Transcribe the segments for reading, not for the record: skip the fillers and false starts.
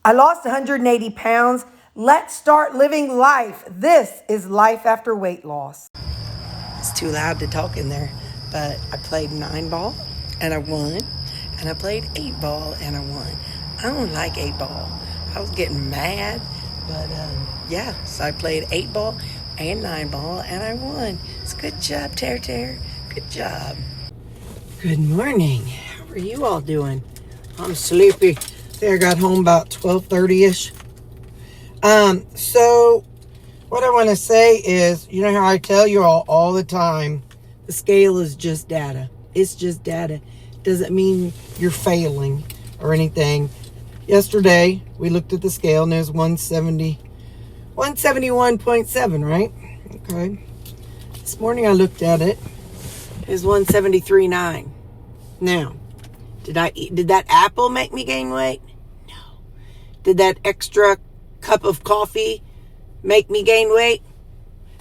I lost 180 pounds. Let's start living life. This is life after weight loss. It's too loud to talk in there, but I played 9-ball and I won. And I played 8-ball and I won. I don't like 8-ball. I was getting mad, but yeah, so I played 8-ball and 9-ball and I won. It's a good job, Terri. Good job. Good morning. How are you all doing? I'm sleepy. I got home about 12:30ish. So what I want to say is, you know how I tell you all the time, the scale is just data. It's just data. Doesn't mean you're failing or anything. Yesterday, we looked at the scale and there's 171.7, right? Okay. This morning I looked at it. It's 173.9. Now, did that apple make me gain weight? No. Did that extra cup of coffee make me gain weight?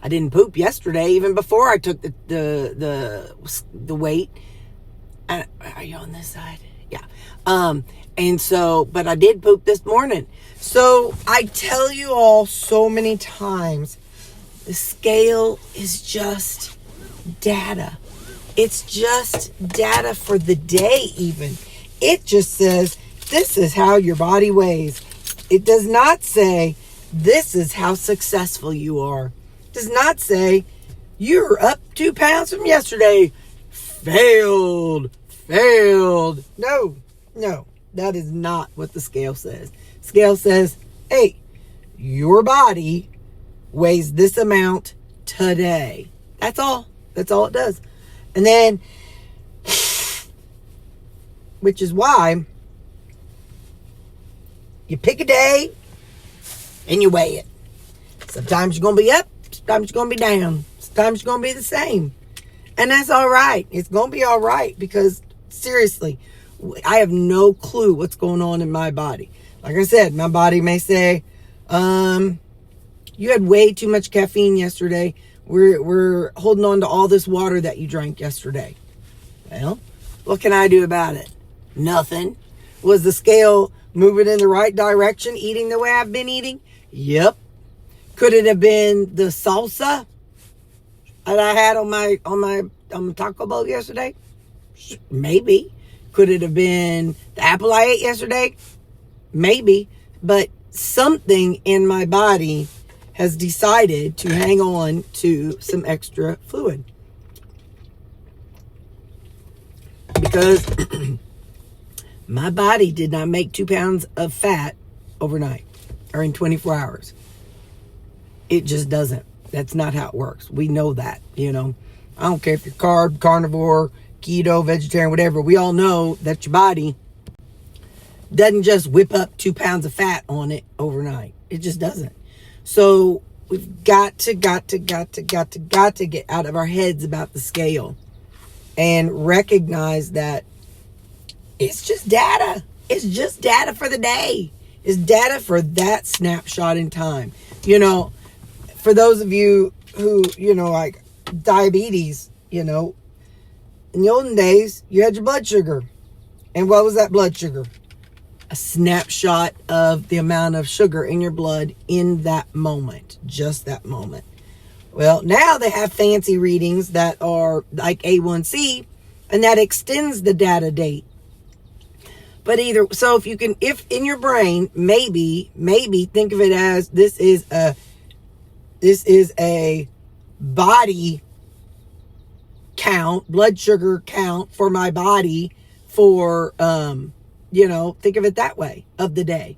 I didn't poop yesterday, even before I took the weight. Are you on this side? Yeah. And so, but I did poop this morning. So I tell you all so many times, the scale is just data. It's just data for the day even. It just says, this is how your body weighs. It does not say, this is how successful you are. It does not say, you're up 2 pounds from yesterday. Failed. No, that is not what the scale says. Scale says, hey, your body weighs this amount today. That's all it does. And then, which is why you pick a day and you weigh it. Sometimes you're going to be up, sometimes you're going to be down, sometimes you're going to be the same. And that's all right. It's going to be all right because, seriously, I have no clue what's going on in my body. Like I said, my body may say, you had way too much caffeine yesterday. We're holding on to all this water that you drank yesterday. Well, what can I do about it? Nothing. Was the scale moving in the right direction, eating the way I've been eating? Yep. Could it have been the salsa that I had on my taco bowl yesterday? Maybe. Could it have been the apple I ate yesterday? Maybe. But something in my body has decided to hang on to some extra fluid. Because my body did not make 2 pounds of fat overnight or in 24 hours. It just doesn't. That's not how it works. We know that, you know. I don't care if you're carb, carnivore, keto, vegetarian, whatever. We all know that your body doesn't just whip up 2 pounds of fat on it overnight. It just doesn't. So we've got to get out of our heads about the scale and recognize that it's just data. It's just data for the day. It's data for that snapshot in time. You know, for those of you who, you know, like diabetes, you know, in the olden days, you had your blood sugar. And what was that blood sugar? A snapshot of the amount of sugar in your blood in that moment. Just that moment. Well, now they have fancy readings that are like A1C, and that extends the data date. But so if in your brain, maybe think of it as this is a body count, blood sugar count for my body for, you know, think of it that way, of the day.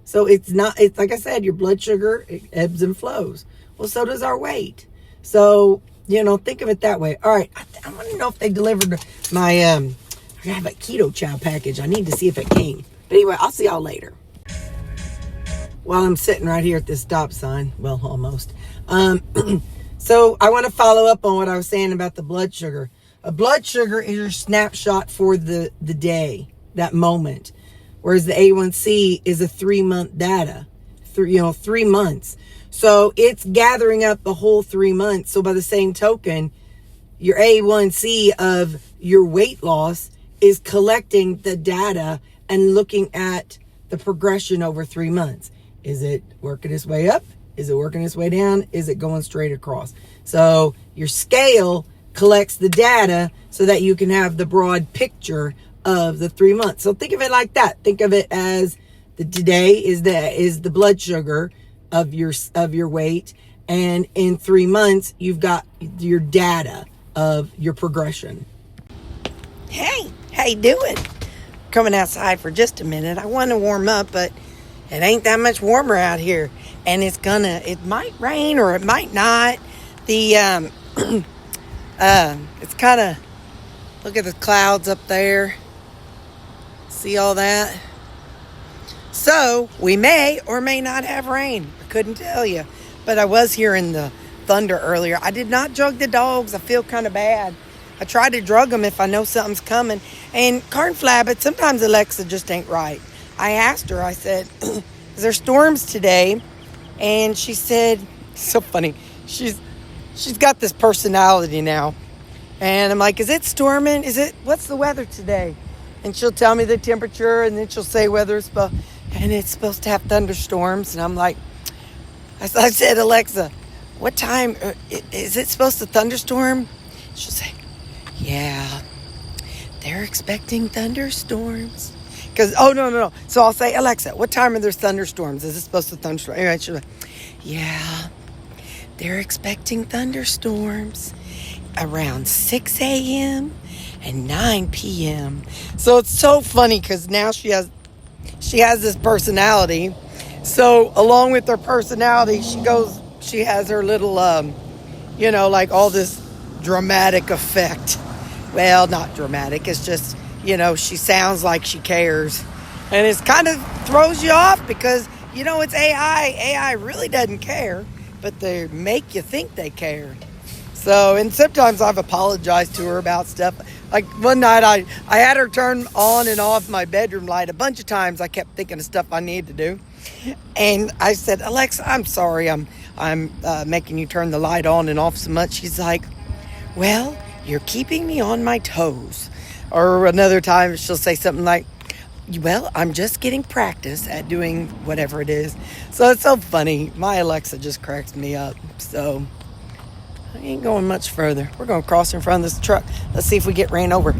So it's like I said, your blood sugar, it ebbs and flows. Well, so does our weight. So, you know, think of it that way. All right. I want to know if they delivered my, I have a keto chow package. I need to see if it came. But anyway, I'll see y'all later. While I'm sitting right here at this stop sign. Well, almost. So I want to follow up on what I was saying about the blood sugar. A blood sugar is your snapshot for the day, that moment. Whereas the A1C is a 3-month data, 3 months. So it's gathering up the whole 3 months. So by the same token, your A1C of your weight loss is collecting the data and looking at the progression over 3 months. Is it working its way up? Is it working its way down? Is it going straight across? So your scale collects the data so that you can have the broad picture of the 3 months. So think of it like that. Think of it as today is the blood sugar of your weight, and in 3 months you've got your data of your progression. Hey, how you doing? Coming outside for just a minute. I want to warm up, but it ain't that much warmer out here, and it might rain or it might not. It's kind of, look at the clouds up there. See all that? So we may or may not have rain. I couldn't tell you, but I was hearing the thunder earlier. I did not drug the dogs. I feel kind of bad. I try to drug them if I know something's coming. And corn flabbit, sometimes Alexa just ain't right. I asked her, I said, is there storms today? And she said, so funny, she's got this personality now. And I'm like, is it storming? What's the weather today? And she'll tell me the temperature, and then she'll say whether it's supposed to have thunderstorms. And I'm like, I said, Alexa, what time, is it supposed to thunderstorm? She'll say, yeah, they're expecting thunderstorms. No. So I'll say, Alexa, what time are there thunderstorms? Is it supposed to thunderstorm? Anyway, she'll say, yeah, they're expecting thunderstorms around 6 a.m. and 9 p.m. So it's so funny because now she has this personality. So along with her personality, she has her little, like all this dramatic effect. Well, not dramatic. It's just, she sounds like she cares. And it kind of throws you off because, it's AI. AI really doesn't care, but they make you think they care. So, and sometimes I've apologized to her about stuff. Like one night I had her turn on and off my bedroom light a bunch of times. I kept thinking of stuff I needed to do. And I said, Alexa, I'm sorry I'm making you turn the light on and off so much. She's like, well, you're keeping me on my toes. Or another time she'll say something like, well, I'm just getting practice at doing whatever it is. So it's so funny. My Alexa just cracks me up. So I ain't going much further. We're going to cross in front of this truck. Let's see if we get ran over.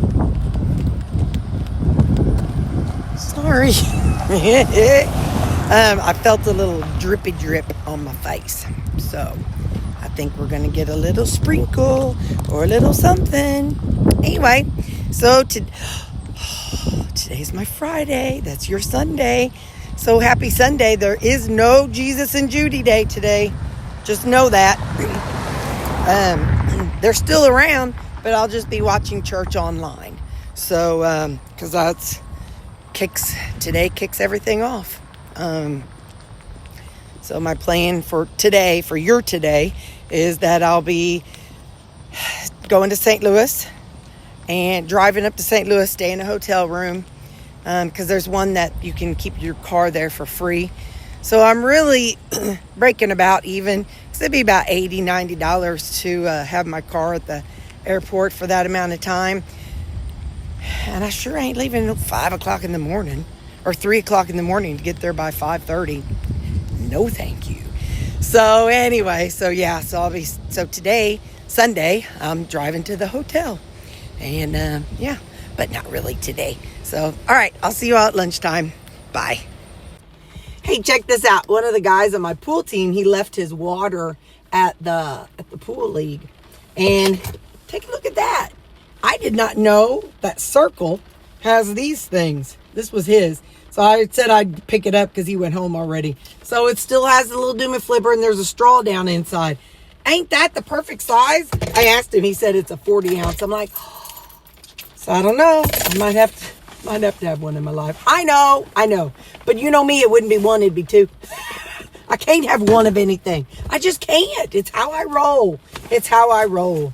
Sorry. I felt a little drippy drip on my face. So I think we're going to get a little sprinkle or a little something. Anyway, so today's my Friday. That's your Sunday. So happy Sunday. There is no Jesus and Judy Day today. Just know that. They're still around, but I'll just be watching church online. So, because today kicks everything off. So my plan for your today, is that I'll be going to St. Louis and driving up to St. Louis, stay in a hotel room, because there's one that you can keep your car there for free. So I'm really breaking about even. It'd be about $80, $90 to have my car at the airport for that amount of time. And I sure ain't leaving at 5 o'clock in the morning or 3 o'clock in the morning to get there by 5:30. No, thank you. So anyway, so today, Sunday, I'm driving to the hotel. And but not really today. So, all right, I'll see you all at lunchtime. Bye. Hey, check this out. One of the guys on my pool team, he left his water at the pool league. And take a look at that. I did not know that Circle has these things. This was his. So I said I'd pick it up because he went home already. So it still has the little Doom Flipper, and there's a straw down inside. Ain't that the perfect size? I asked him. He said it's a 40 ounce. I'm like, so I don't know. I might have to have one in my life. I know. But you know me, it wouldn't be one, it'd be two. I can't have one of anything. I just can't. It's how I roll. The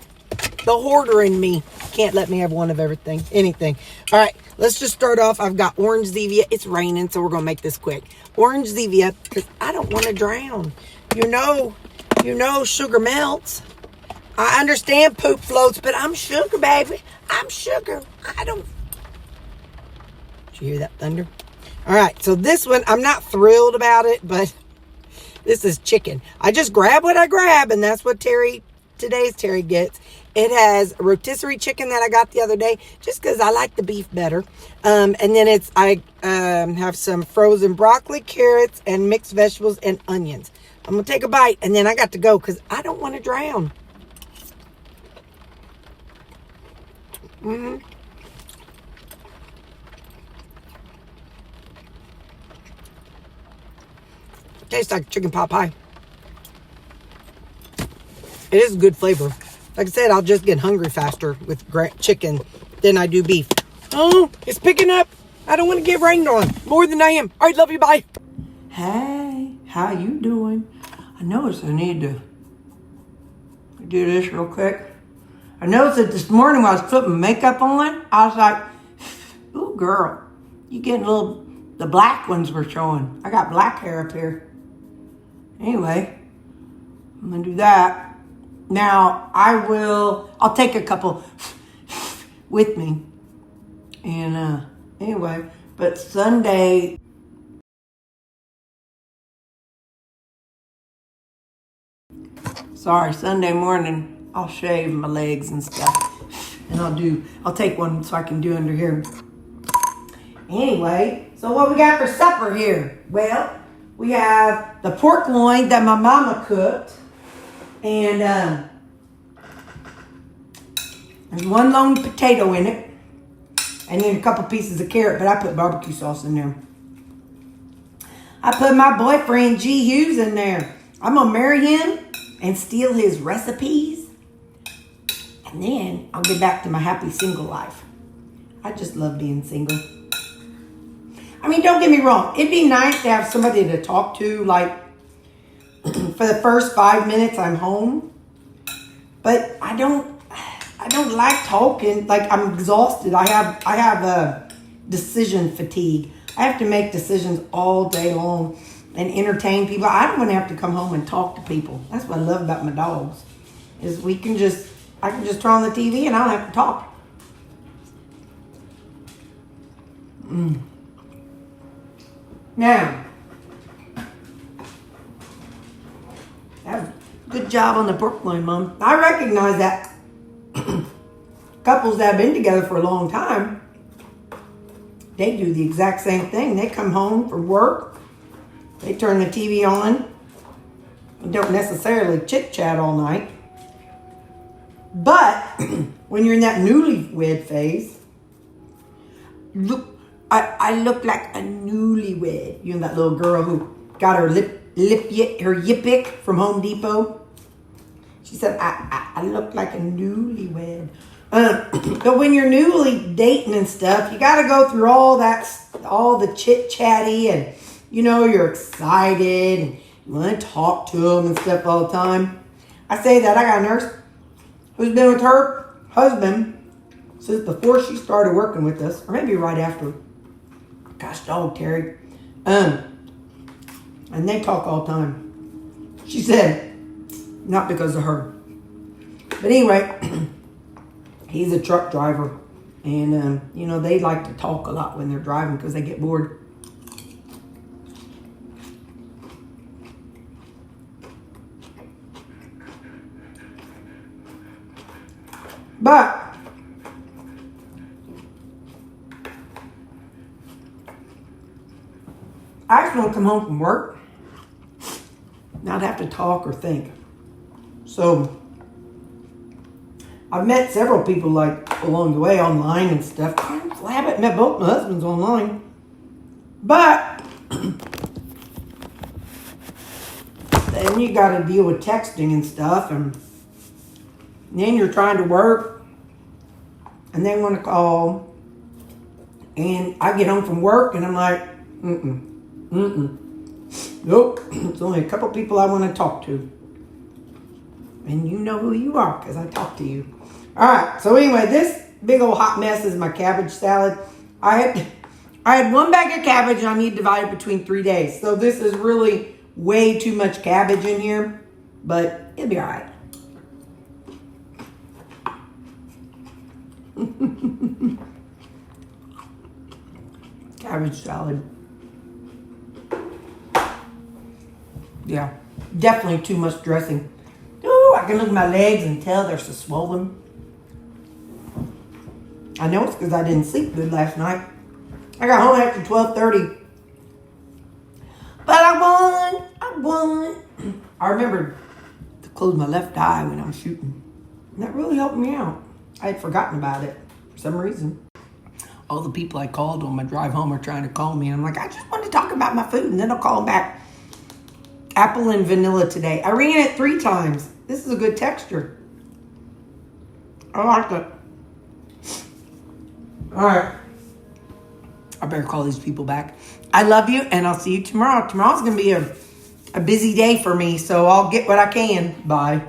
hoarder in me can't let me have one of anything. All right, let's just start off. I've got orange Zevia. It's raining, so we're going to make this quick. Orange Zevia, because I don't want to drown. You know, sugar melts. I understand poop floats, but I'm sugar, baby. I'm sugar. Did you hear that thunder? All right, so this one, I'm not thrilled about it, but this is chicken. I just grab what I grab, and that's what today's Terri gets. It has rotisserie chicken that I got the other day, just because I like the beef better. And then I have some frozen broccoli, carrots, and mixed vegetables and onions. I'm going to take a bite, and then I got to go because I don't want to drown. Tastes like chicken pot pie. It is good flavor. Like I said, I'll just get hungry faster with chicken than I do beef. Oh, it's picking up. I don't want to get rained on more than I am. All right, love you. Bye. Hey, how you doing? I noticed I need to do this real quick. I noticed that this morning when I was putting makeup on, I was like, ooh, girl, you getting the black ones were showing. I got black hair up here. Anyway, I'm going to do that. Now, I'll take a couple with me. And anyway, but Sunday morning, I'll shave my legs and stuff. And I'll take one so I can do under here. Anyway, so what we got for supper here? Well, we have the pork loin that my mama cooked. And there's one long potato in it. And then a couple pieces of carrot, but I put barbecue sauce in there. I put my boyfriend G. Hughes in there. I'm going to marry him and steal his recipes. And then I'll get back to my happy single life. I just love being single. I mean, don't get me wrong. It'd be nice to have somebody to talk to, like, for the first 5 minutes I'm home. But I don't like talking. Like, I'm exhausted. I have a decision fatigue. I have to make decisions all day long and entertain people. I don't want to have to come home and talk to people. That's what I love about my dogs. Is I can just turn on the TV and I don't have to talk. Now, that was a good job on the pork loin, Mom. I recognize that couples that have been together for a long time, they do the exact same thing. They come home from work, they turn the TV on, and don't necessarily chit-chat all night. But when you're in that newlywed phase, I look like a newlywed. You know that little girl who got her yippick from Home Depot? She said, I look like a newlywed. But when you're newly dating and stuff, you got to go through all the chit-chatty, and, you're excited, and you want to talk to them and stuff all the time. I say that I got a nurse who's been with her husband since before she started working with us, or maybe right after. Gosh dog, Terri. And they talk all the time. She said, not because of her. But anyway, he's a truck driver. And, they like to talk a lot when they're driving because they get bored. But I just want to come home from work, not have to talk or think. So I've met several people along the way online and stuff. I haven't met both my husbands online. But then you got to deal with texting and stuff, and then you're trying to work and they want to call, and I get home from work and I'm like, nope, it's only a couple people I want to talk to. And you know who you are because I talk to you. All right, so anyway, this big old hot mess is my cabbage salad. I had one bag of cabbage and I need to divide it between 3 days. So this is really way too much cabbage in here, but it'll be all right. Cabbage salad. Yeah, definitely too much dressing. Ooh, I can look at my legs and tell they're so swollen. I know it's because I didn't sleep good last night. I got home after 12:30. But I won. I remembered to close my left eye when I was shooting. And that really helped me out. I had forgotten about it for some reason. All the people I called on my drive home are trying to call me. And I'm like, I just want to talk about my food. And then I'll call them back. Apple and vanilla today. I ran it 3 times. This is a good texture. I like it. All right. I better call these people back. I love you, and I'll see you tomorrow. Tomorrow's going to be a busy day for me, so I'll get what I can. Bye.